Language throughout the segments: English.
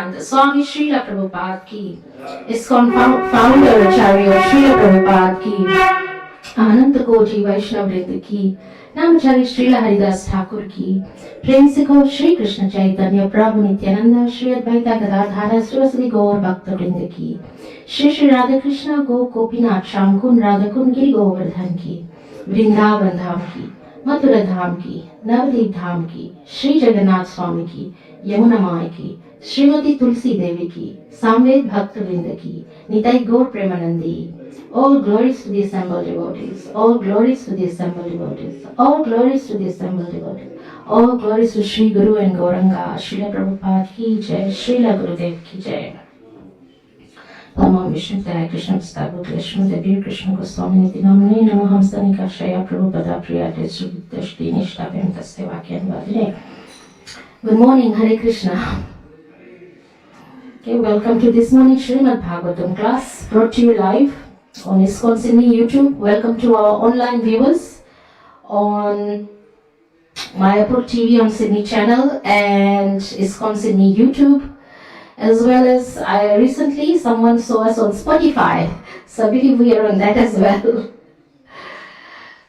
Bhaktivedanta Swami Srila Prabhupada ki, ISKCON founder Acharya Srila Prabhupada ki, अनंत कोटि वैष्णव वृंद की, नामचारी श्रील हरिदास ठाकुर की, प्रेम से कहो श्री कृष्ण चैतन्य प्रभु नित्यानंद श्री अद्वैत गदाधर श्रीवासदि गौर भक्त वृंद की, श्री श्री राधा कृष्ण गो गोपीनाथ श्याम कुंड राधा कुंड गिरि गोवर्धन की, वृंदावन धाम की, मथुरा धाम की, नवदीप धाम की, श्री जगन्नाथ स्वामी की, यमुना माई की, श्रीमती तुलसी देवी की, सामवेद भक्त वृंद की, निताई गौर Premanandi. All glories to the assembled devotees. All glories to the assembled devotees. All glories to the assembled devotees. All glories to Sri Guru and Gauranga. Srila Prabhupada ki jai. Srila Gurudev ki jai. Namo Vishnu Jai Krishna Prabhu Krishna Devi Krishna Goswami Niti Namne Namo Hamsanika Shaya Prabhupada Priya Deshu Dashti Nishta Vemtaste Vakyan Vadine. Good morning, Hare Krishna. Okay, welcome to this morning Srimad Bhagavatam class brought to you live on ISKCON Sydney YouTube. Welcome to our online viewers on Mayapur TV on Sydney channel and ISKCON Sydney YouTube, as well as recently someone saw us on Spotify, so I believe we are on that as well.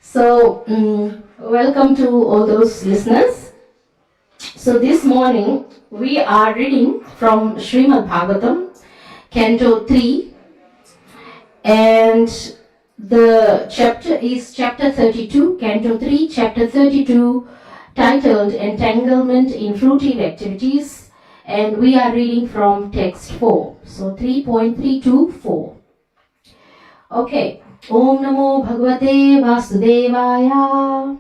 So welcome to all those listeners. So this morning we are reading from Srimad Bhagavatam, Canto 3, and the chapter is chapter 32, Canto 3, chapter 32, titled Entanglement in Fruitive Activities, and we are reading from text 4. So 3.324. Okay. Om Namo Bhagavate Vasudevaya.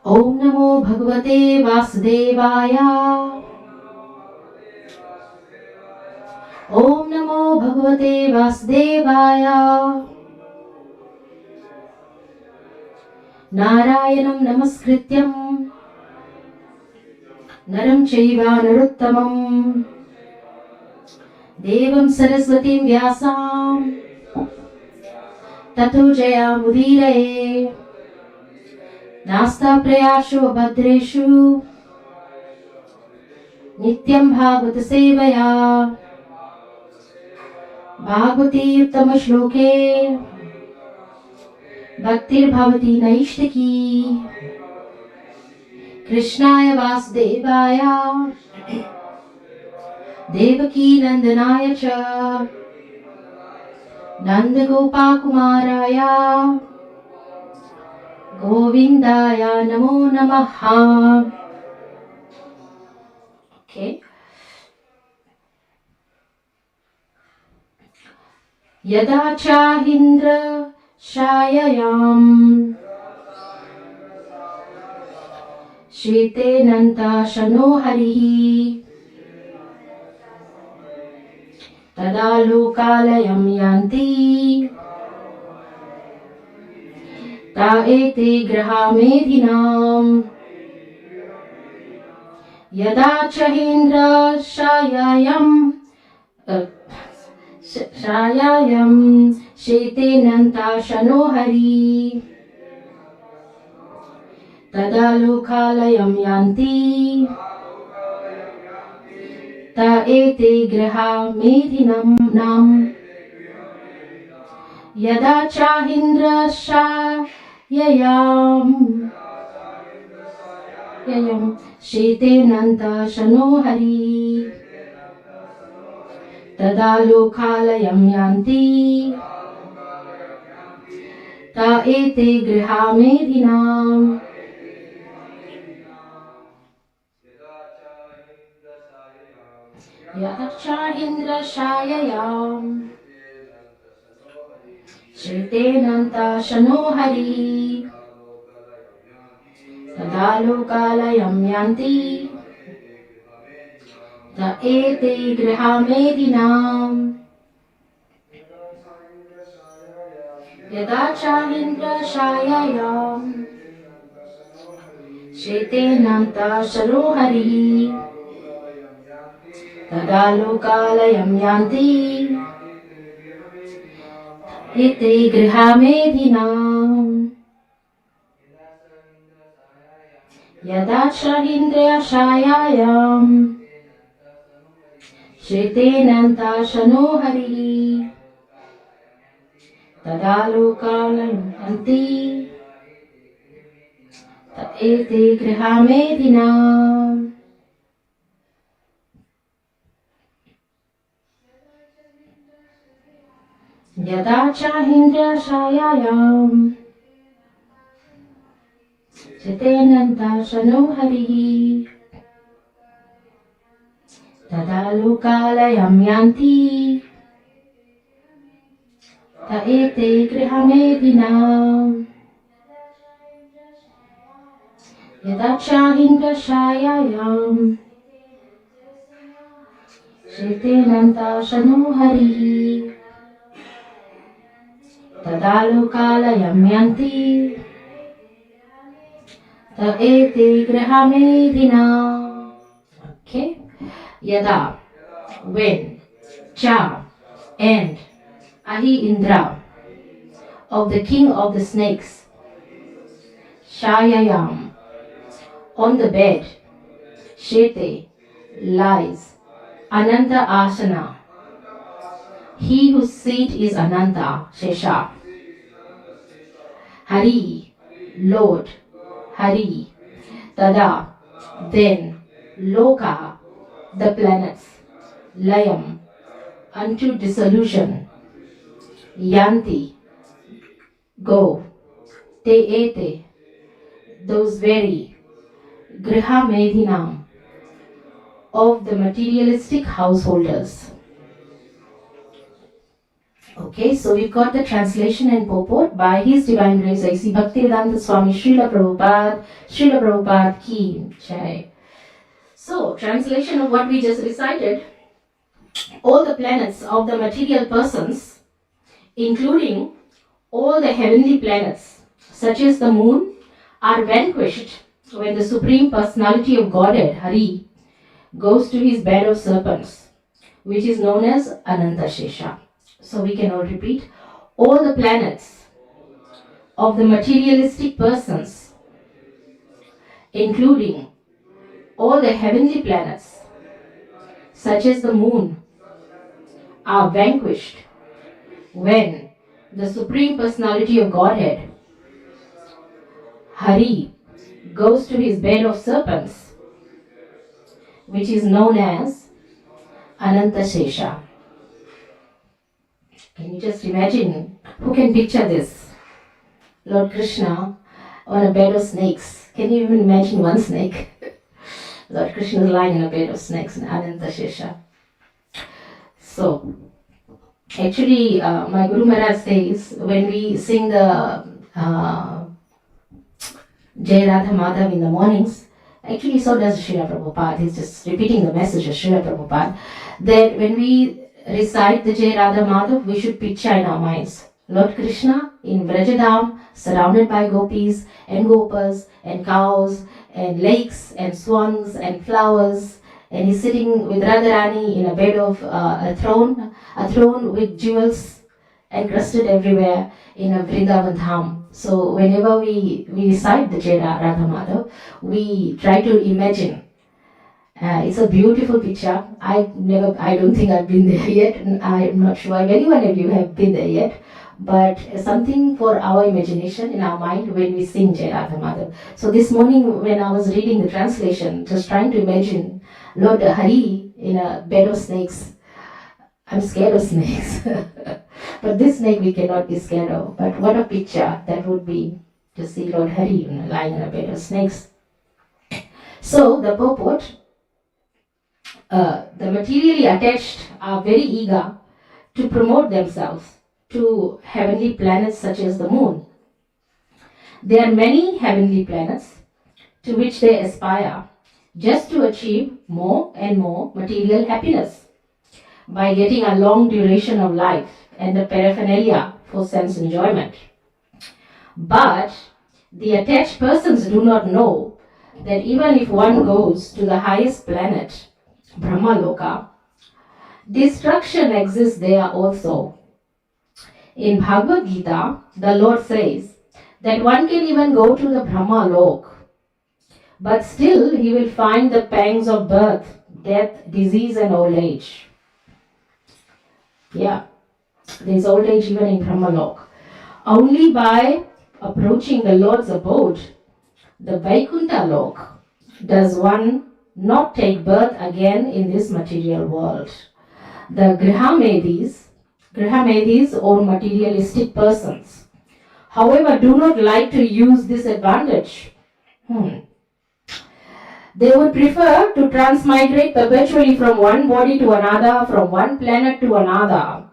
Om Namo Bhagavate Vasudevaya. Om Namo Bhagavate Vasudevaya. Narayanam Namaskrityam Naram Chaiva Naruttamam Devam Saraswatim Vyasam Tato Jaya Mudiraye Nasta Prayashu Bhadreshu Nityam Bhagavata Sevaya Bhagavati Uttama Shloke Bhaktir Bhavati Naishtaki Krishnaya Vasudevaya Devaki Nandanaya Cha Nanda Gopa Kumaraya Govindaya Namo Namaha. Okay. Yada Chahindra Shayayam Shete Nanta Shano Harihi Tada Lokalayam Yanti Ta ete graha medhinam Yada Chahindra Shayayam Shayayam Shete Nanta Shano Hari Tada Lokalayam Yanti Ta ete graha medhinam nam Yada Chahindra Shayayam Shete Nanta Shano Hari Tada Lokalayam Yanti Ta ete graha medhinam. Yada Chahindra Shayayam Shete Nanta Shano Hari Tada Lokalayam Yanti Ta ete graha medhinam. Yada Chahindra Shayayam Shete Nanta Shano Hari Tada Lokalayam Yanti Ete Griha Medhinam. Yada Indriya Shayayam Shretenanta Shano Hari Tadalukalanti Taete Grihamedina. Yada Indriya Shayayam Shretenanta Shano Hari Tadalukalayam yanti Taete Grihamedina. Yadacha Indra Shayayam Shretenanta Shano Hari Tadalukalayam yanti Taete Grihamedina. Okay. Yada, when, Cha, and Ahi Indra, of the king of the snakes, Shayayam, on the bed, Shete, lies, Ananta Asana, he whose seat is Ananta, Shesha, Hari, Lord, Hari, Tada, then, Loka, the planets, Layam, unto dissolution, Yanti, go, Te, those very, Griha Medhinam, of the materialistic householders. Okay, so we've got the translation and purport by His Divine Grace A.C. Bhaktivedanta Swami Srila Prabhupada Ki Jai. So, translation of what we just recited, all the planets of the material persons, including all the heavenly planets, such as the moon, are vanquished when the Supreme Personality of Godhead, Hari, goes to his bed of serpents, which is known as Ananta Shesha. So we can all repeat, all the planets of the materialistic persons, including all the heavenly planets, such as the moon, are vanquished when the Supreme Personality of Godhead, Hari, goes to his bed of serpents, which is known as Ananta Shesha. Can you just imagine? Who can picture this? Lord Krishna on a bed of snakes. Can you even imagine one snake? Lord Krishna is lying in a bed of snakes in Ananta Shesha. So, actually, my Guru Maharaj says when we sing the Jai Radha Madhav in the mornings, actually so does Srila Prabhupada, he's just repeating the message of Srila Prabhupada, that when we recite the Jai Radha Madhav, we should picture in our minds Lord Krishna in Vrajadham, surrounded by gopis and gopas and cows and lakes and swans and flowers, and he's sitting with Radharani in a bed of a throne with jewels encrusted everywhere in a Vrindavan Dham. So whenever we recite the Jai Radha Madhav, we try to imagine. It's a beautiful picture. I don't think I've been there yet. I'm not sure if any one of you have been there yet. But something for our imagination in our mind when we sing Jai Radha Madhav. So this morning when I was reading the translation, just trying to imagine Lord Hari in a bed of snakes. I'm scared of snakes. But this snake we cannot be scared of. But what a picture that would be to see Lord Hari lying in a bed of snakes. So the purport, the materially attached are very eager to promote themselves to heavenly planets such as the moon. There are many heavenly planets to which they aspire just to achieve more and more material happiness by getting a long duration of life and the paraphernalia for sense enjoyment. But the attached persons do not know that even if one goes to the highest planet, Brahmaloka, destruction exists there also. In Bhagavad Gita, the Lord says that one can even go to the Brahma Lok, but still he will find the pangs of birth, death, disease and old age. Yeah, there is old age even in Brahmalok. Only by approaching the Lord's abode, the Vaikuntha Lok, does one not take birth again in this material world. The Grihamedis or materialistic persons, however, do not like to use this advantage. They would prefer to transmigrate perpetually from one body to another, from one planet to another.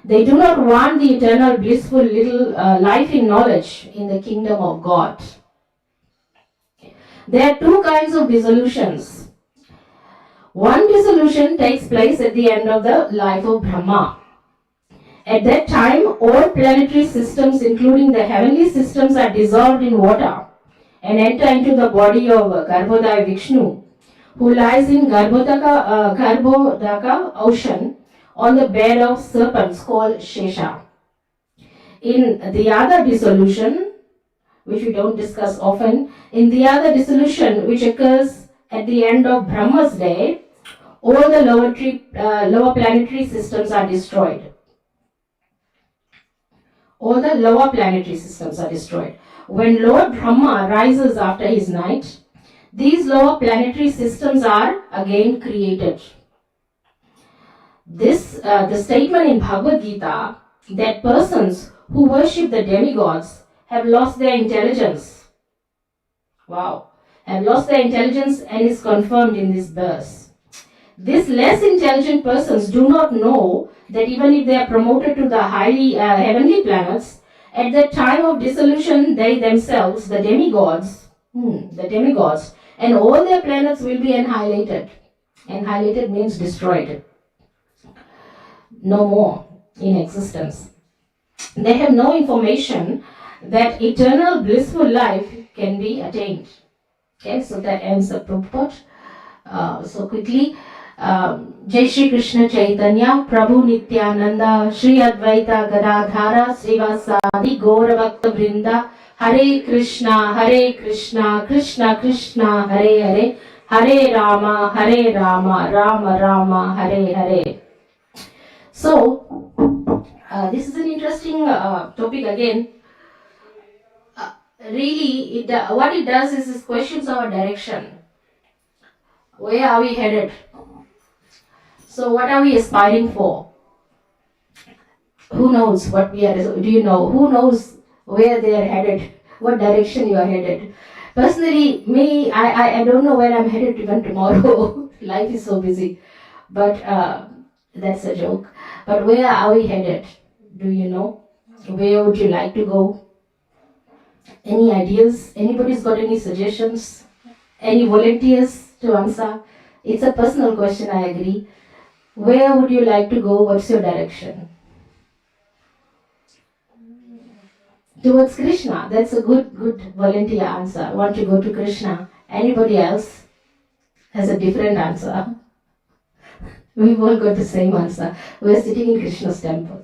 They do not want the eternal blissful little life in knowledge in the kingdom of God. There are two kinds of dissolutions. One dissolution takes place at the end of the life of Brahma. At that time, all planetary systems, including the heavenly systems, are dissolved in water and enter into the body of Garbhodaya Vishnu, who lies in Garbhodaka ocean on the bed of serpents called Shesha. In the other dissolution, which we don't discuss often, in the other dissolution which occurs at the end of Brahma's day, all the lower planetary systems are destroyed. All the lower planetary systems are destroyed. When Lord Brahma rises after his night, these lower planetary systems are again created. The statement in Bhagavad Gita that persons who worship the demigods have lost their intelligence. Wow. Have lost their intelligence and is confirmed in this verse. These less intelligent persons do not know that even if they are promoted to the highly heavenly planets, at the time of dissolution, they themselves, the demigods, and all their planets will be annihilated. Annihilated means destroyed. No more in existence. They have no information that eternal blissful life can be attained. Okay, so that ends the purport. So quickly, Jai Shri Krishna Chaitanya, Prabhu Nityananda, Shri Advaita Gadadhara, Srivasadi Gaura Bhakta Vrinda, Hare Krishna, Krishna Krishna, Hare Hare, Hare Rama, Rama Rama, Hare Hare. So, this is an interesting topic again. Really, what it does is it questions our direction. Where are we headed? So what are we aspiring for? Who knows what we are, do you know? Who knows where they are headed? What direction you are headed? Personally, me, I don't know where I'm headed even tomorrow. Life is so busy. But that's a joke. But where are we headed? Do you know? Where would you like to go? Any ideas? Anybody's got any suggestions? Any volunteers to answer? It's a personal question, I agree. Where would you like to go? What's your direction? Towards Krishna. That's a good volunteer answer. Want to go to Krishna. Anybody else has a different answer? We've all got the same answer. We're sitting in Krishna's temple.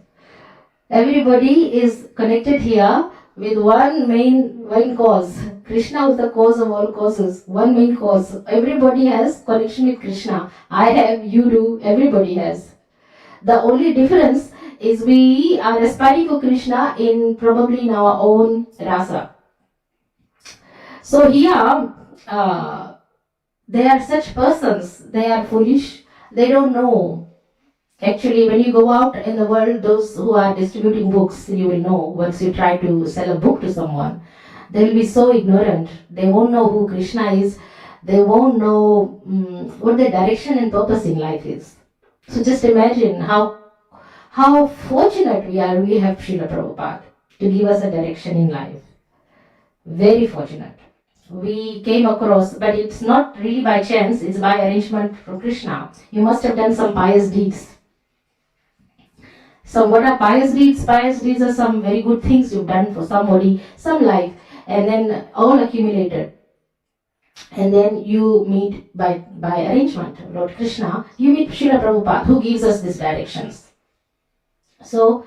Everybody is connected here with one main cause. Krishna is the cause of all causes. One main cause. Everybody has connection with Krishna. I have, you do, everybody has. The only difference is we are aspiring for Krishna probably in our own rasa. So here, there are such persons, they are foolish, they don't know. Actually, when you go out in the world, those who are distributing books, you will know once you try to sell a book to someone. They will be so ignorant. They won't know who Krishna is. They won't know what their direction and purpose in life is. So just imagine how fortunate we are. We have Srila Prabhupada to give us a direction in life. Very fortunate. We came across, but it's not really by chance, it's by arrangement from Krishna. You must have done some pious deeds. So what are pious deeds? Pious deeds are some very good things you've done for somebody, some life, and then all accumulated. And then you meet by arrangement, Lord Krishna, you meet Srila Prabhupada, who gives us these directions. So,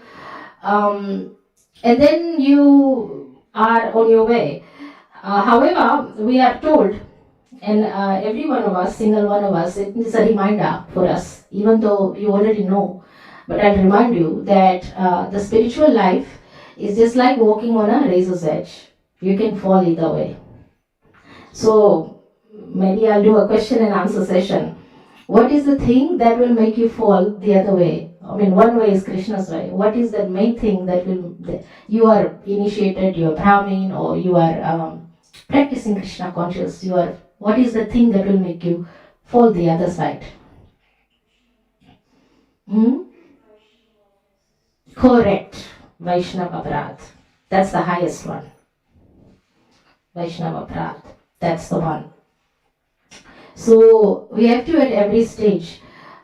and then you are on your way. However, we are told And every one of us, single one of us, it is a reminder for us, even though you already know. But I'll remind you that the spiritual life is just like walking on a razor's edge. You can fall either way. So maybe I'll do a question and answer session. What is the thing that will make you fall the other way? I mean, one way is Krishna's way. What is the main thing that you are initiated, you are Brahmin, or you are practicing Krishna conscious? What is the thing that will make you fall the other side? Hmm? Correct. Vaishnava Aparadh. That's the highest one. Vaishnava Aparadh. That's the one. So we have to, at every stage,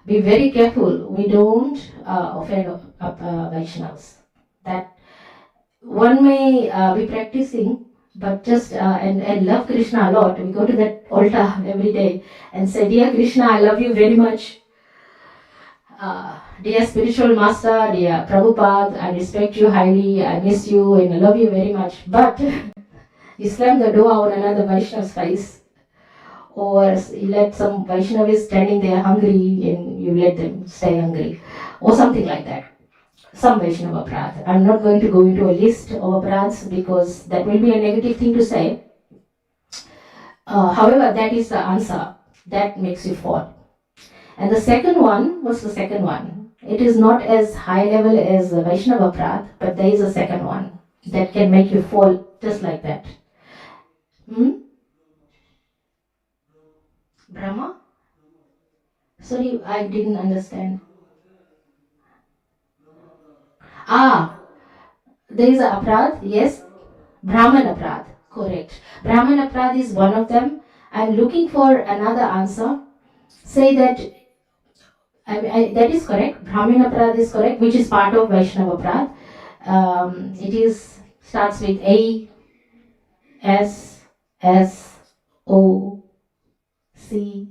be very careful. We don't offend Vaishnavas. That one may be practicing, but just and love Krishna a lot. We go to that altar every day and say, "Dear Krishna, I love you very much. Dear spiritual master, dear Prabhupada, I respect you highly. I miss you and I love you very much." But you slam the door on another Vaishnav's face, or you let some Vaishnavis standing there hungry and you let them stay hungry, or something like that. Some Vaishnava Aparadh. I'm not going to go into a list of Aparadhs because that will be a negative thing to say. However, that is the answer that makes you fall. And the second one, what's the second one? It is not as high level as the Vaishnava Aparadh, but there is a second one that can make you fall just like that. Brahma? Sorry, I didn't understand. There is a Aparadh, yes. Brahman Aparadh, correct. Brahman Aparadh is one of them. I'm looking for another answer. Say that, that is correct. Brahman Aparadh is correct, which is part of Vaishnava Aparadh. Starts with A, S, S, O, C.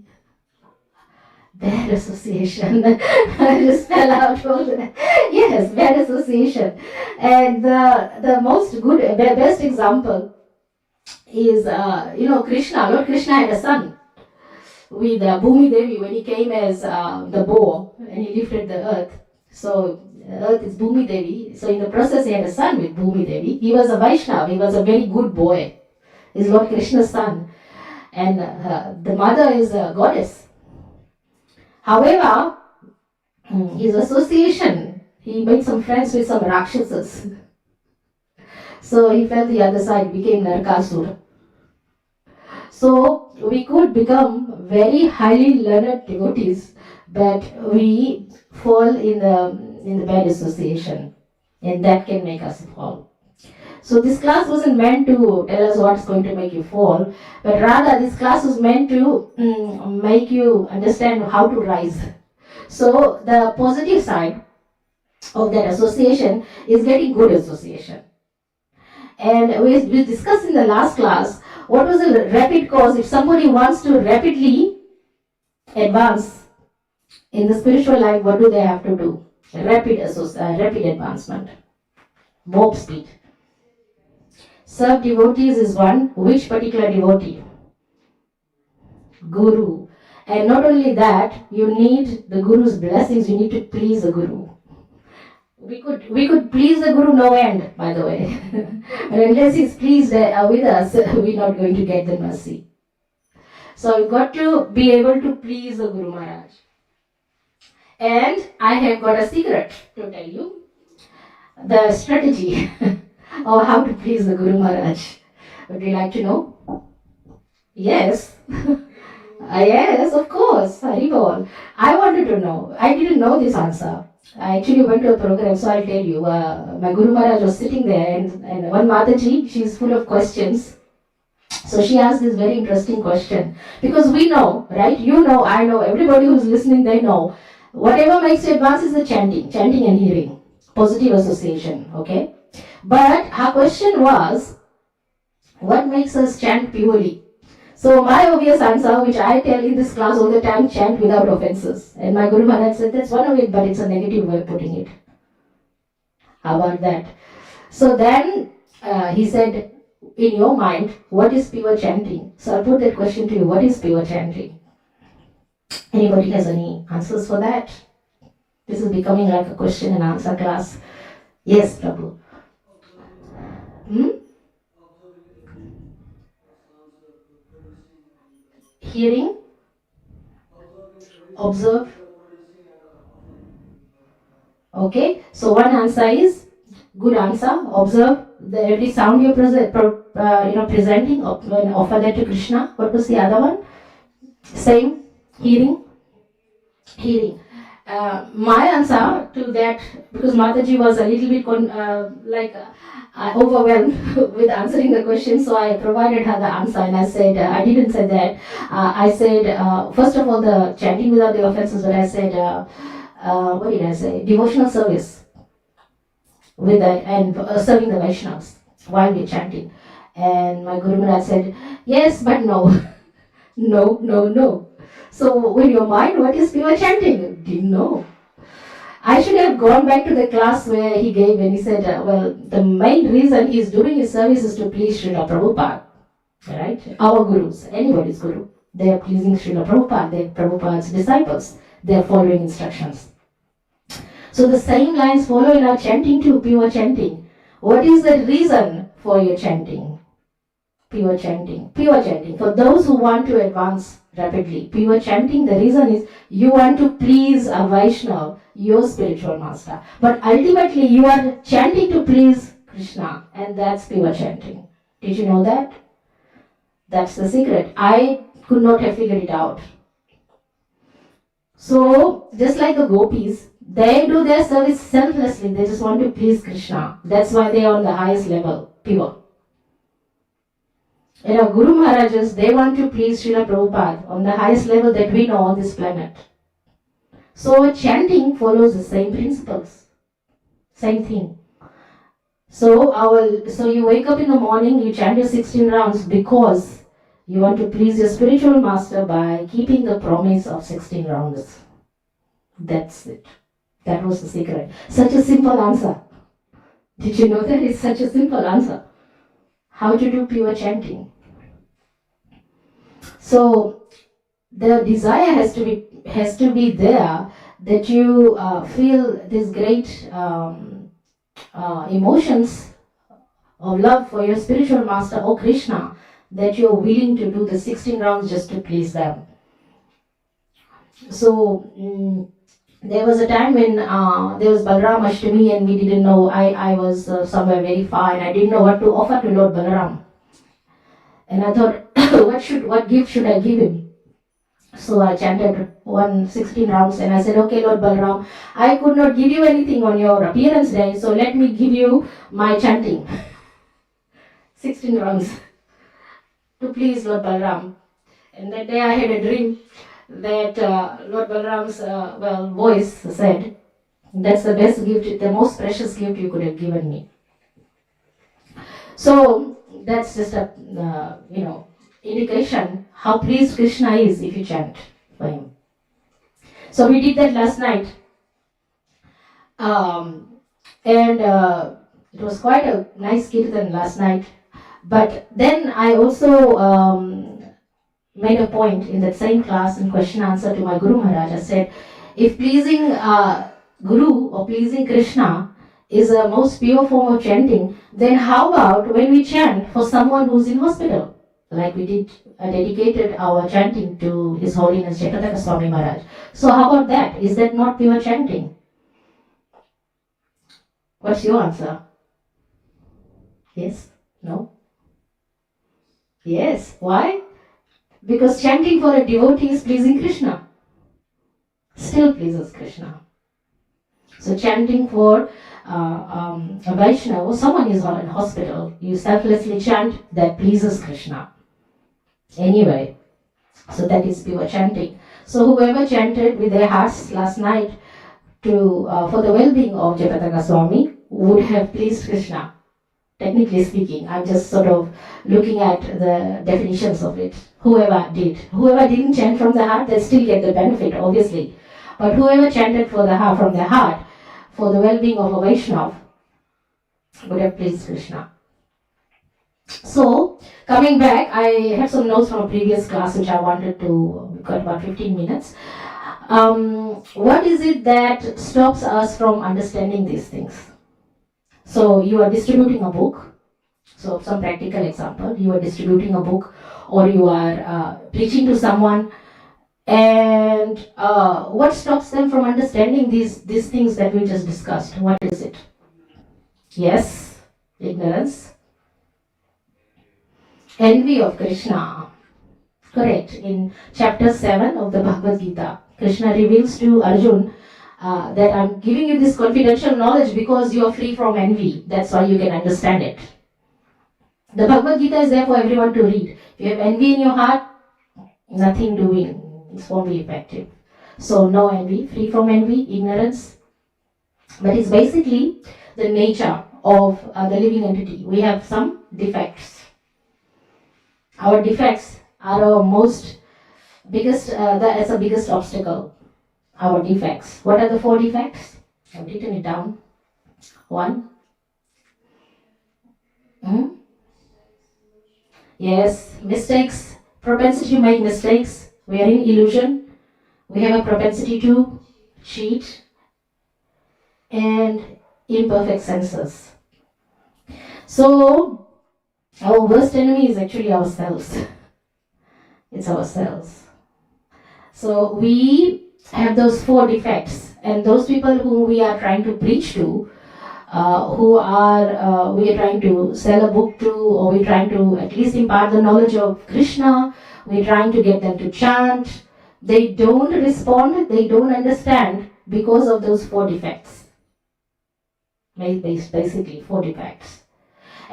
Bad association. I just fell out all the. Yes, bad association. And the most good, best example is, Krishna. Lord Krishna had a son with Bhumi Devi when he came as the bow and he lifted the earth. So earth is Bhumi Devi. So in the process he had a son with Bhumi Devi. He was a Vaishnava. He was a very good boy. He's Lord Krishna's son. And the mother is a goddess. However, his association, he made some friends with some Rakshasas. So he fell the other side, became Narakasura. So we could become very highly learned devotees, but we fall in the bad association, and that can make us fall. So this class wasn't meant to tell us what's going to make you fall, but rather this class was meant to make you understand how to rise. So the positive side of that association is getting good association. And we discussed in the last class what was the rapid cause. If somebody wants to rapidly advance in the spiritual life, what do they have to do? Rapid advancement, warp speed. Serve devotees is one. Which particular devotee? Guru. And not only that, you need the Guru's blessings. You need to please the Guru. We could please the Guru no end, by the way. But unless he's pleased with us, we're not going to get the mercy. So we've got to be able to please the Guru Maharaj. And I have got a secret to tell you. The strategy of how to please the Guru Maharaj. Would you like to know? Yes. Yes, of course. Haribol. I wanted to know. I didn't know this answer. I actually went to a program, so I'll tell you. My Guru Maharaj was sitting there, and one mataji, she's full of questions. So she asked this very interesting question. Because we know, right? You know, I know, everybody who's listening, they know. Whatever makes you advance is the chanting and hearing. Positive association, okay? But her question was, what makes us chant purely? So my obvious answer, which I tell in this class all the time, chant without offenses. And my Guru Maharaj said, that's one of it, but it's a negative way of putting it. How about that? So then he said, in your mind, what is pure chanting? So I'll put that question to you. What is pure chanting? Anybody has any answers for that? This is becoming like a question and answer class. Yes, Prabhu. Hmm? Hearing, observe. Okay, so one answer is good answer. Observe every sound you're presenting, when offer that to Krishna. What was the other one? Same, hearing. Hearing. My answer to that, because Mataji was a little bit overwhelmed with answering the question, so I provided her the answer and I said, I didn't say that. I said, first of all, the chanting without the offenses, but I said, what did I say? Devotional service with that and serving the Vaishnavas while we're chanting. And my Guru Maharaj said, yes, but no. No, no, no. So when your mind, what is pure chanting? Didn't know. I should have gone back to the class where he gave and he said, well, the main reason he's doing his service is to please Srila Prabhupada. Right? Our gurus, anybody's guru. They are pleasing Srila Prabhupada, they're Prabhupada's disciples. They're following instructions. So the same lines follow in our chanting too, pure chanting. What is the reason for your chanting? Pure chanting. Pure chanting. For those who want to advance rapidly, pure chanting, the reason is you want to please a Vaishnava, your spiritual master. But ultimately you are chanting to please Krishna, and that's pure chanting. Did you know that? That's the secret. I could not have figured it out. So, just like the gopis, they do their service selflessly. They just want to please Krishna. That's why they are on the highest level, pure. And our Guru Maharajas, they want to please Srila Prabhupada on the highest level that we know on this planet. So chanting follows the same principles. Same thing. So you wake up in the morning, you chant your 16 rounds because you want to please your spiritual master by keeping the promise of 16 rounds. That's it. That was the secret. Such a simple answer. Did you know that? It's such a simple answer. How to do pure chanting. So the desire has to be there that you feel these great emotions of love for your spiritual master or Krishna, that you're willing to do the 16 rounds just to please them. So there was a time when there was Balaram Ashtami and we didn't know, I was somewhere very far and I didn't know what to offer to Lord Balaram. And I thought, what gift should I give him? So I chanted 16 rounds and I said, okay, Lord Balaram, I could not give you anything on your appearance day, so let me give you my chanting. 16 rounds to please Lord Balaram. And that day I had a dream that Lord Balaram's voice said, that's the best gift, the most precious gift you could have given me. So that's just a indication how pleased Krishna is if you chant for him. So we did that last night, and it was quite a nice kirtan last night. But then I also made a point in that same class in question answer to my Guru Maharaj. I said, if pleasing Guru or pleasing Krishna is a most pure form of chanting, then how about when we chant for someone who's in hospital? Like we did, dedicated our chanting to His Holiness Jayapataka Swami Maharaj. So how about that? Is that not pure chanting? What's your answer? Yes? No? Yes. Why? Because chanting for a devotee is pleasing Krishna. Still pleases Krishna. So chanting for a Vaishnava or someone is in hospital, you selflessly chant, that pleases Krishna. Anyway, so that is pure chanting. So whoever chanted with their hearts last night for the well-being of Jayapataka Swami would have pleased Krishna. Technically speaking, I'm just sort of looking at the definitions of it. Whoever didn't chant from the heart, they still get the benefit, obviously. But whoever chanted from their heart, for the well-being of a Vaishnava, would have pleased Krishna. So, coming back, I have some notes from a previous class which I wanted to, we've got about 15 minutes. What is it that stops us from understanding these things? So, you are distributing a book. So, some practical example, you are distributing a book or you are preaching to someone, and what stops them from understanding these things that we just discussed? What is it? Yes, ignorance. Envy of Krishna. Correct. In chapter 7 of the Bhagavad Gita, Krishna reveals to Arjun that I'm giving you this confidential knowledge because you are free from envy. That's why you can understand it. The Bhagavad Gita is there for everyone to read. If you have envy in your heart, nothing doing. It won't be effective. So no envy, free from envy, ignorance. But it's basically the nature of the living entity. We have some defects. Our defects are our most biggest, that's the biggest obstacle. Our defects. What are the 4 defects? I've written it down. 1. Yes, mistakes. Propensity to make mistakes. We are in illusion. We have a propensity to cheat. And imperfect senses. So, our worst enemy is actually ourselves. It's ourselves. So, we have those 4 defects, and those people whom we are trying to preach to, we are trying to sell a book to, or we're trying to at least impart the knowledge of Krishna, we're trying to get them to chant, they don't respond, they don't understand because of those 4 defects. Basically 4 defects.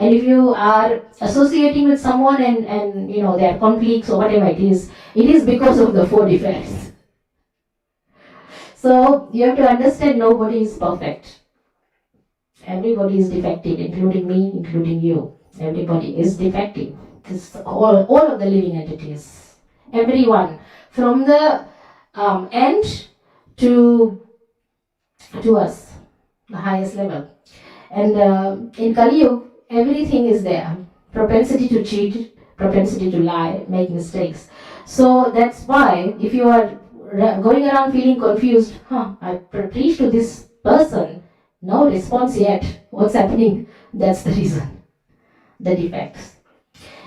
And if you are associating with someone and you know, their conflicts or whatever it is because of the 4 defects. So you have to understand nobody is perfect. Everybody is defective, including me, including you. Everybody is defective. This all of the living entities. Everyone. From the end to us, the highest level. And in Kali Yuga, everything is there. Propensity to cheat, propensity to lie, make mistakes. So that's why if you are going around feeling confused, I preach to this person, no response yet, what's happening? That's the reason, the defects.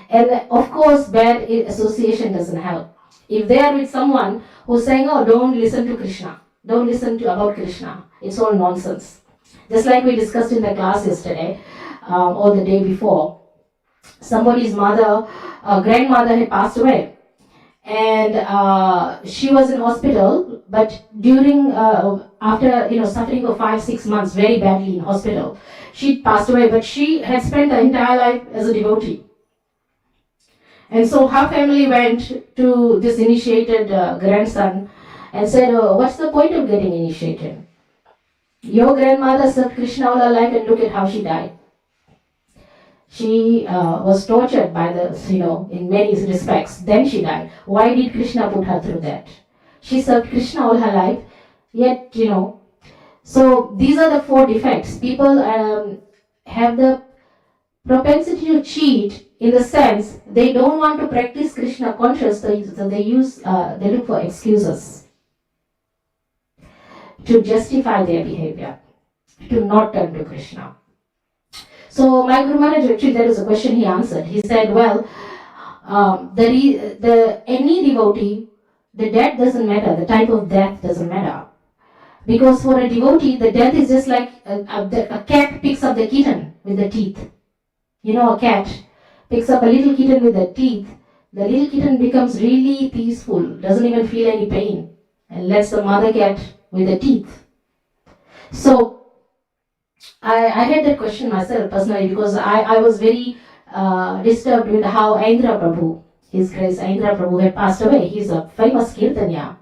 And of course, bad association doesn't help. If they are with someone who's saying, oh, don't listen to Krishna, don't listen to about Krishna, it's all nonsense. Just like we discussed in the class yesterday, or the day before, somebody's grandmother had passed away. And she was in hospital, but during, after suffering for 5-6 months very badly in hospital, she passed away, but she had spent her entire life as a devotee. And so her family went to this initiated grandson and said, what's the point of getting initiated? Your grandmother served Krishna all her life and look at how she died. She was tortured by in many respects. Then she died. Why did Krishna put her through that? She served Krishna all her life, yet, So these are the 4 defects. People have the propensity to cheat in the sense they don't want to practice Krishna conscious, so they look for excuses to justify their behavior, to not turn to Krishna. So my Guru Maharaj, actually there was a question he answered. He said, well, any devotee, the death doesn't matter, the type of death doesn't matter. Because for a devotee, the death is just like a cat picks up the kitten with the teeth. A cat picks up a little kitten with the teeth. The little kitten becomes really peaceful, doesn't even feel any pain, and lets the mother cat with the teeth. So I had that question myself personally because I was very disturbed with how Indra Prabhu, His Grace Indra Prabhu, had passed away. He's a famous Kirtanya.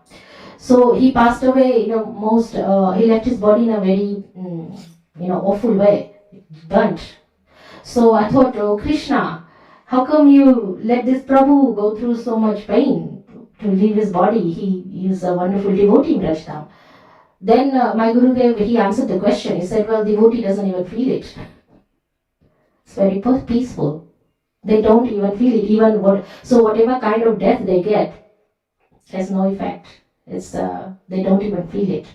So he passed away, he left his body in a very, awful way, burnt. So I thought, oh Krishna, how come you let this Prabhu go through so much pain to leave his body? He is a wonderful devotee in Rajtam. Then my Gurudev, he answered the question. He said, well, devotee doesn't even feel it. It's very peaceful. They don't even feel it. So whatever kind of death they get has no effect. They don't even feel it.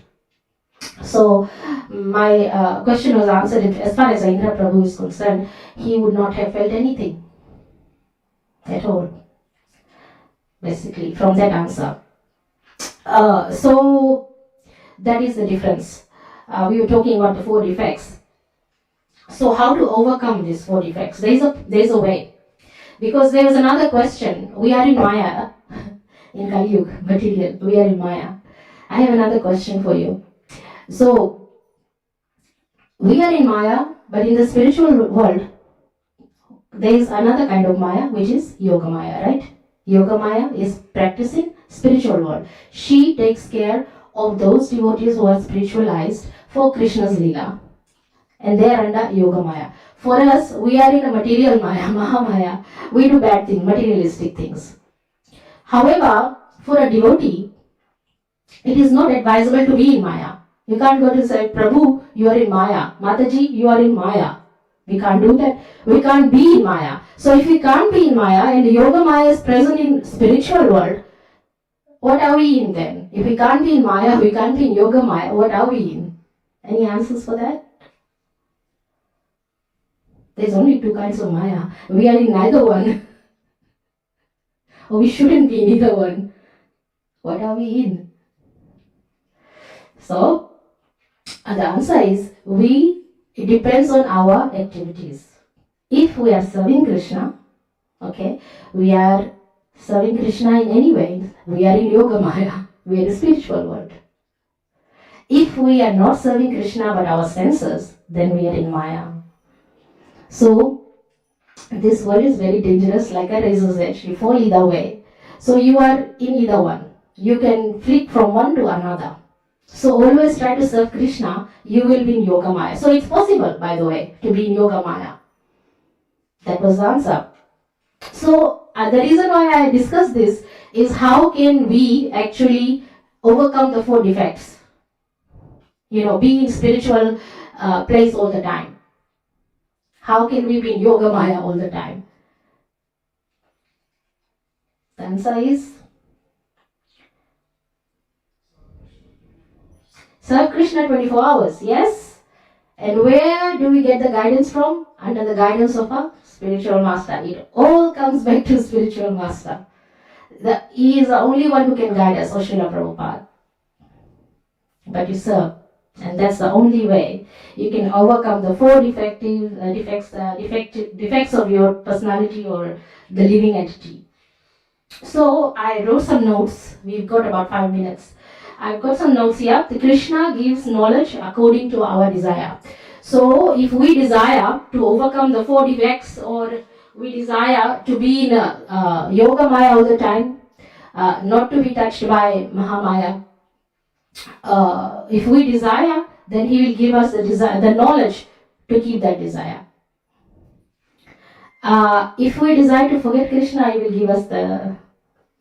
So my question was answered. As far as Indra Prabhu is concerned, he would not have felt anything at all, basically, from that answer. So that is the difference. We were talking about the 4 defects. So how to overcome these 4 defects? There is a way. Because there was another question. We are in Maya, in Kali Yuga, material. We are in Maya. I have another question for you. So we are in Maya, but in the spiritual world, there is another kind of Maya, which is Yoga Maya, right? Yoga Maya is practicing spiritual world. She takes care of those devotees who are spiritualized for Krishna's Leela. And they are under Yoga Maya. For us, we are in a material Maya, Mahamaya. We do bad things, materialistic things. However, for a devotee, it is not advisable to be in Maya. You can't go to say, Prabhu, you are in Maya. Mataji, you are in Maya. We can't do that. We can't be in Maya. So if we can't be in Maya and the Yoga Maya is present in spiritual world, what are we in then? If we can't be in Maya, we can't be in Yoga Maya, what are we in? Any answers for that? There's only 2 kinds of Maya. We are in neither one. Or we shouldn't be in either one. What are we in? So, the answer is, it depends on our activities. If we are serving Krishna, okay, we are serving Krishna in any way, we are in Yoga Maya, we are in the spiritual world. If we are not serving Krishna but our senses, then we are in Maya. So, this world is very dangerous, like a razor's edge. You fall either way. So you are in either one. You can flick from one to another. So always try to serve Krishna, you will be in Yoga Maya. So it's possible, by the way, to be in Yoga Maya. That was the answer. So the reason why I discussed this is how can we actually overcome the 4 defects? Be in spiritual place all the time. How can we be in Yoga Maya all the time? The answer is serve Krishna 24 hours, yes? And where do we get the guidance from? Under the guidance of a spiritual master. It all comes back to spiritual master. He is the only one who can guide us, Srila Prabhupada. But you serve. And that's the only way you can overcome the 4 defects of your personality or the living entity. So I wrote some notes. We've got about 5 minutes. I've got some notes here. The Krishna gives knowledge according to our desire. So if we desire to overcome the 4 defects, or we desire to be in Yoga Maya all the time, not to be touched by Mahamaya, if we desire, then he will give us the knowledge to keep that desire. If we desire to forget Krishna, he will give us the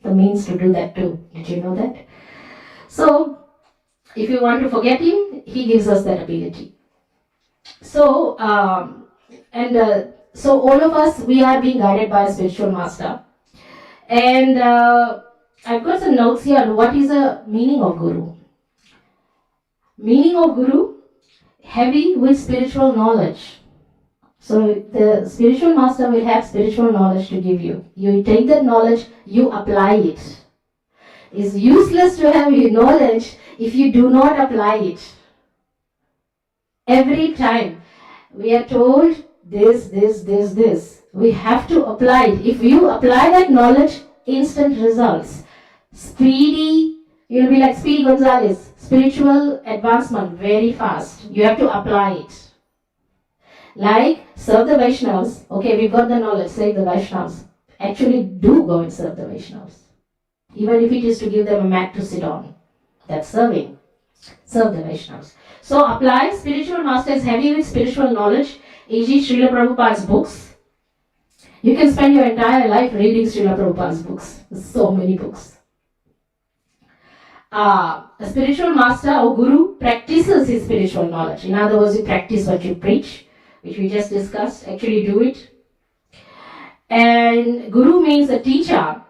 means to do that too. Did you know that? So, if you want to forget him, he gives us that ability. So, so all of us, we are being guided by a spiritual master. And I've got some notes here on what is the meaning of Guru. Meaning of Guru, heavy with spiritual knowledge. So the spiritual master will have spiritual knowledge to give you. You take that knowledge, you apply it. It's useless to have your knowledge if you do not apply it. Every time we are told this. We have to apply it. If you apply that knowledge, instant results. Speedy, you'll be like Speedy Gonzalez. Spiritual advancement, very fast. You have to apply it. Like, serve the Vaishnavas. Okay, we've got the knowledge, save the Vaishnavas. Actually, do go and serve the Vaishnavas. Even if it is to give them a mat to sit on. That's serving. Serve the Vaishnavas. So, apply. Spiritual master is heavy with spiritual knowledge. E.g. Srila Prabhupada's books. You can spend your entire life reading Srila Prabhupada's books. There's so many books. A spiritual master or guru practices his spiritual knowledge. In other words, you practice what you preach, which we just discussed. Actually do it. And Guru means a teacher.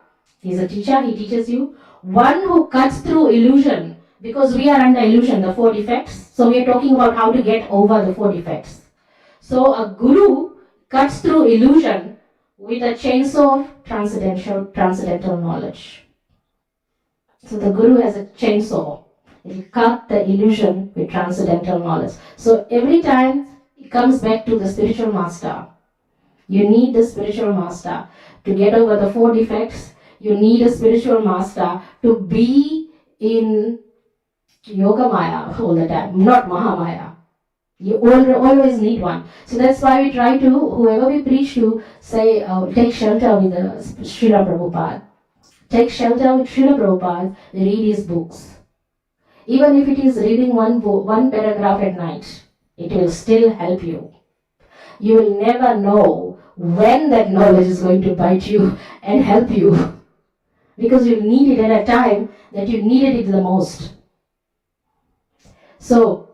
He's a teacher, he teaches you. One who cuts through illusion, because we are under illusion, the four defects. So we are talking about how to get over the four defects. So a guru cuts through illusion with a chainsaw of transcendental knowledge. So the guru has a chainsaw. It will cut the illusion with transcendental knowledge. So every time it comes back to the spiritual master. You need the spiritual master to get over the four defects. You need a spiritual master to be in Yoga Maya all the time, not Mahamaya. You always need one. So that's why we try to, whoever we preach to, say, take shelter with the Srila Prabhupada. Take shelter with Srila Prabhupada, read his books. Even if it is reading one book, one paragraph at night, it will still help you. You will never know when that knowledge is going to bite you and help you. Because you need it at a time that you needed it the most. So,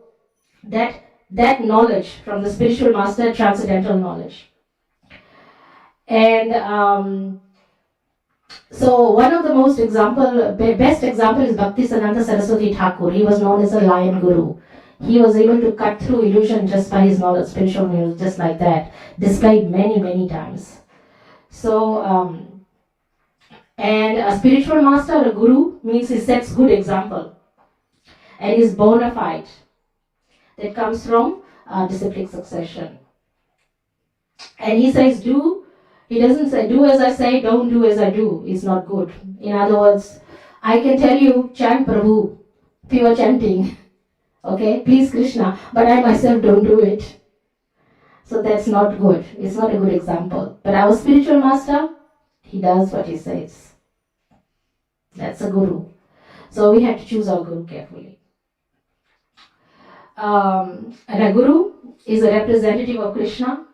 that knowledge from the spiritual master, transcendental knowledge. And so one of the best example is Bhaktisiddhanta Saraswati Thakur. He was known as a lion guru. He was able to cut through illusion just by his knowledge, spiritual knowledge, just like that, displayed many, many times. So, and a spiritual master, a guru, means he sets good example and is bona fide. That comes from disciplic succession. And he says, he doesn't say, do as I say, don't do as I do. It's not good. In other words, I can tell you, chant Prabhu, pure chanting. Okay, please Krishna, but I myself don't do it. So that's not good. It's not a good example. But our spiritual master, he does what he says. That's a guru. So we have to choose our guru carefully. And a guru is a representative of Krishna.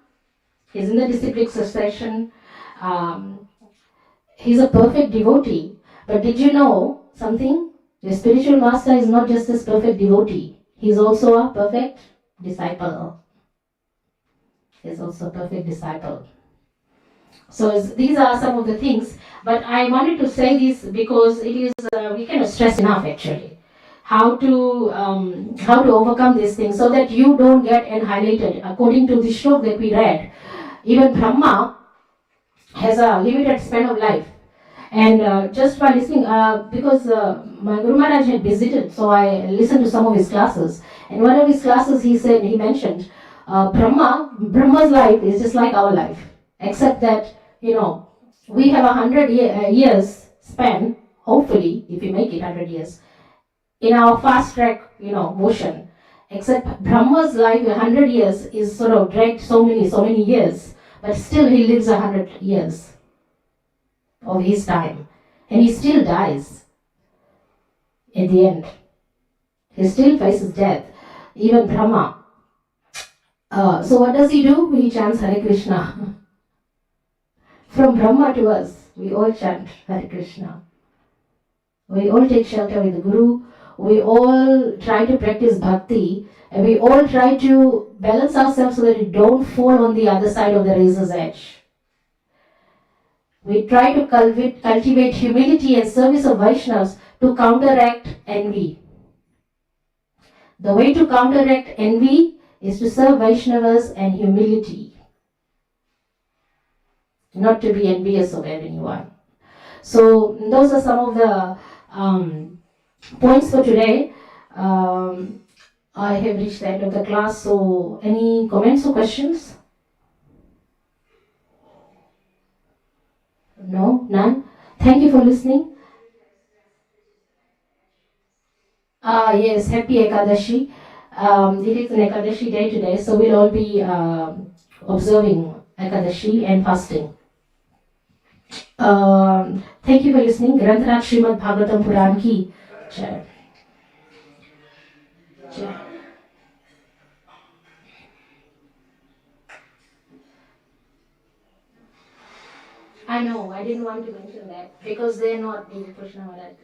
He's in the disciplic succession. He's a perfect devotee. But did you know something? The spiritual master is not just a perfect devotee. He's also a perfect disciple. He's also a perfect disciple. So these are some of the things. But I wanted to say this because it is, we cannot stress enough actually. How to overcome these things so that you don't get annihilated. According to the shlok that we read, even Brahma has a limited span of life. And just by listening, because my Guru Maharaj had visited, so I listened to some of his classes. And one of his classes, he mentioned, Brahma's life is just like our life, except that, we have 100 years span, hopefully, if we make it 100 years, in our fast track, motion. Except Brahma's life, 100 years, is sort of dragged so many years, but still he lives 100 years of his time. And he still dies at the end. He still faces death, even Brahma. So what does he do? He chants Hare Krishna. From Brahma to us, we all chant Hare Krishna. We all take shelter with the Guru. We all try to practice bhakti. And we all try to balance ourselves so that we don't fall on the other side of the razor's edge. We try to cultivate humility and service of Vaishnavas to counteract envy. The way to counteract envy is to serve Vaishnavas and humility. Not to be envious of anyone. So those are some of the points for today. I have reached the end of the class, so any comments or questions? No? None? Thank you for listening. Yes, happy Ekadashi. It is an Ekadashi day today, so we'll all be observing Ekadashi and fasting. Thank you for listening. Granthrat Srimad Bhagavatam Puran ki Jai. Jai. I know, I didn't want to mention that because they're not in Krishna Maharaj.